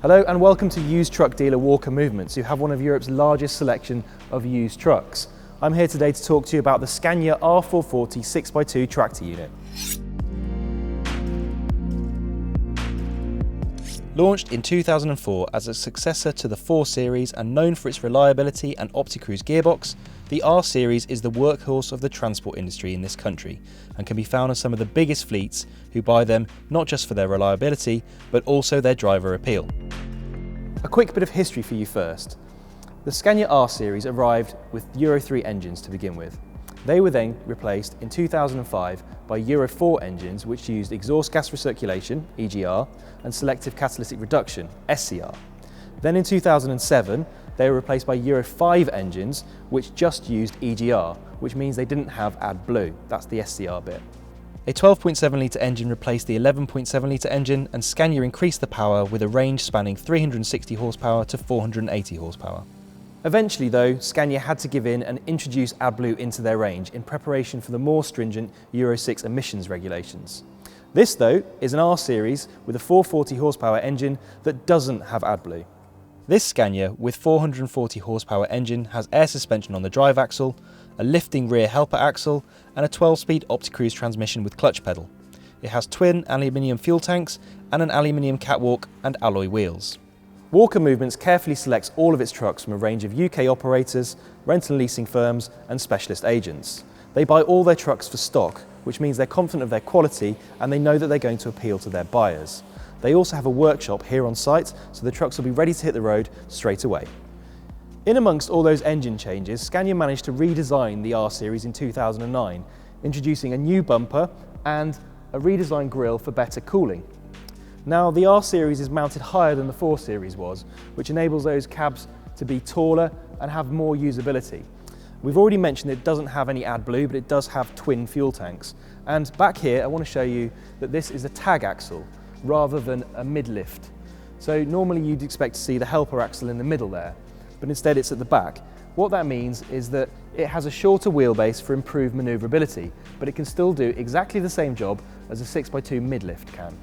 Hello and welcome to used truck dealer Walker Movements, who have one of Europe's largest selection of used trucks. I'm here today to talk to you about the Scania R440 6x2 tractor unit. Launched in 2004 as a successor to the 4 Series and known for its reliability and OptiCruise gearbox, the R Series is the workhorse of the transport industry in this country and can be found on some of the biggest fleets who buy them not just for their reliability but also their driver appeal. A quick bit of history for you first. The Scania R Series arrived with Euro 3 engines to begin with. They were then replaced in 2005 by Euro 4 engines which used exhaust gas recirculation, EGR, and selective catalytic reduction, SCR. Then in 2007, they were replaced by Euro 5 engines which just used EGR, which means they didn't have AdBlue, that's the SCR bit. A 12.7 litre engine replaced the 11.7 litre engine, and Scania increased the power with a range spanning 360 horsepower to 480 horsepower. Eventually though, Scania had to give in and introduce AdBlue into their range in preparation for the more stringent Euro 6 emissions regulations. This though is an R Series with a 440 horsepower engine that doesn't have AdBlue. This Scania with 440 horsepower engine has air suspension on the drive axle, a lifting rear helper axle and a 12-speed OptiCruise transmission with clutch pedal. It has twin aluminium fuel tanks and an aluminium catwalk and alloy wheels. Walker Movements carefully selects all of its trucks from a range of UK operators, rental and leasing firms and specialist agents. They buy all their trucks for stock, which means they're confident of their quality and they know that they're going to appeal to their buyers. They also have a workshop here on site, so the trucks will be ready to hit the road straight away. In amongst all those engine changes, Scania managed to redesign the R Series in 2009, introducing a new bumper and a redesigned grille for better cooling. Now, the R Series is mounted higher than the 4 Series was, which enables those cabs to be taller and have more usability. We've already mentioned it doesn't have any AdBlue, but it does have twin fuel tanks. And back here, I want to show you that this is a tag axle rather than a mid-lift. So normally you'd expect to see the helper axle in the middle there, but instead it's at the back. What that means is that it has a shorter wheelbase for improved manoeuvrability, but it can still do exactly the same job as a 6x2 mid-lift can.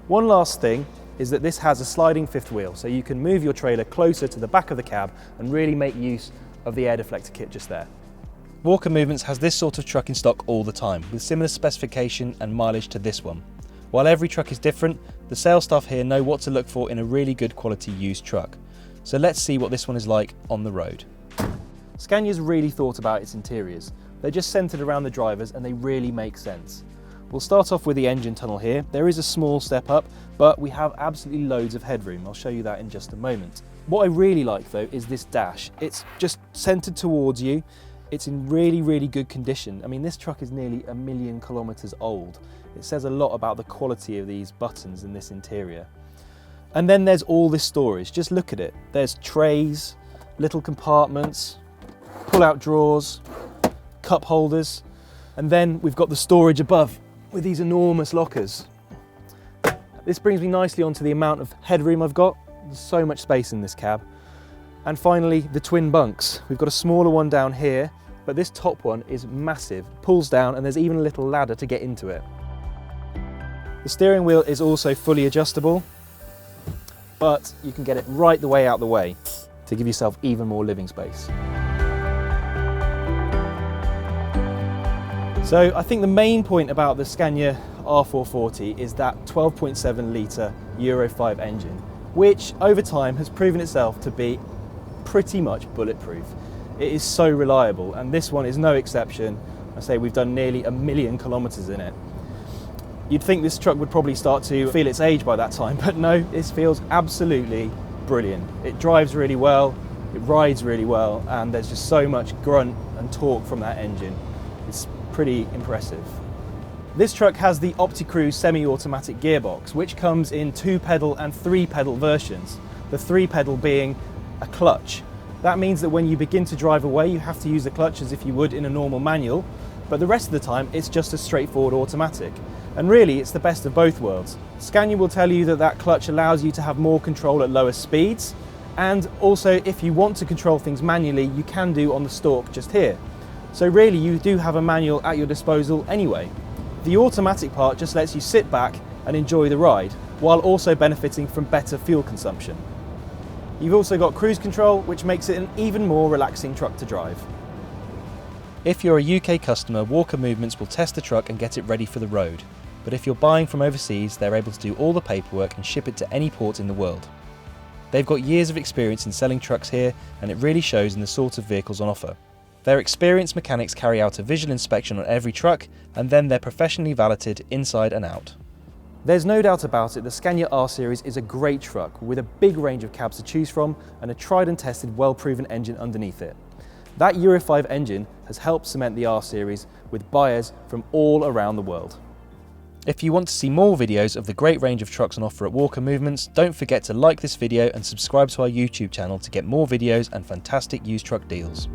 One last thing is that this has a sliding fifth wheel, so you can move your trailer closer to the back of the cab and really make use of the air deflector kit just there. Walker Movements has this sort of truck in stock all the time, with similar specification and mileage to this one. While every truck is different, the sales staff here know what to look for in a really good quality used truck. So let's see what this one is like on the road. Scania's really thought about its interiors. They're just centred around the drivers and they really make sense. We'll start off with the engine tunnel here. There is a small step up, but we have absolutely loads of headroom. I'll show you that in just a moment. What I really like though is this dash. It's just centred towards you. It's in really, really good condition. I mean, this truck is nearly 1 million kilometres old. It says a lot about the quality of these buttons in this interior. And then there's all this storage. Just look at it. There's trays, little compartments, pull-out drawers, cup holders, and then we've got the storage above with these enormous lockers. This brings me nicely onto the amount of headroom I've got. There's so much space in this cab. And finally, the twin bunks. We've got a smaller one down here, but this top one is massive. It pulls down and there's even a little ladder to get into it. The steering wheel is also fully adjustable, but you can get it right the way out the way to give yourself even more living space. So I think the main point about the Scania R440 is that 12.7 litre Euro 5 engine, which over time has proven itself to be pretty much bulletproof. It is so reliable, and this one is no exception. I say we've done nearly 1 million kilometres in it. You'd think this truck would probably start to feel its age by that time, but no, this feels absolutely brilliant. It drives really well, it rides really well, and there's just so much grunt and torque from that engine. It's pretty impressive. This truck has the OptiCruise semi-automatic gearbox, which comes in 2-pedal and 3-pedal versions, the 3-pedal being a clutch. That means that when you begin to drive away, you have to use the clutch as if you would in a normal manual, but the rest of the time it's just a straightforward automatic. And really, it's the best of both worlds. Scania will tell you that that clutch allows you to have more control at lower speeds, and also if you want to control things manually, you can do on the stalk just here. So really, you do have a manual at your disposal anyway. The automatic part just lets you sit back and enjoy the ride, while also benefiting from better fuel consumption. You've also got cruise control, which makes it an even more relaxing truck to drive. If you're a UK customer, Walker Movements will test the truck and get it ready for the road. But if you're buying from overseas, they're able to do all the paperwork and ship it to any port in the world. They've got years of experience in selling trucks here, and it really shows in the sort of vehicles on offer. Their experienced mechanics carry out a visual inspection on every truck, and then they're professionally valeted inside and out. There's no doubt about it, the Scania R Series is a great truck with a big range of cabs to choose from and a tried and tested, well-proven engine underneath it. That Euro 5 engine has helped cement the R Series with buyers from all around the world. If you want to see more videos of the great range of trucks on offer at Walker Movements, don't forget to like this video and subscribe to our YouTube channel to get more videos and fantastic used truck deals.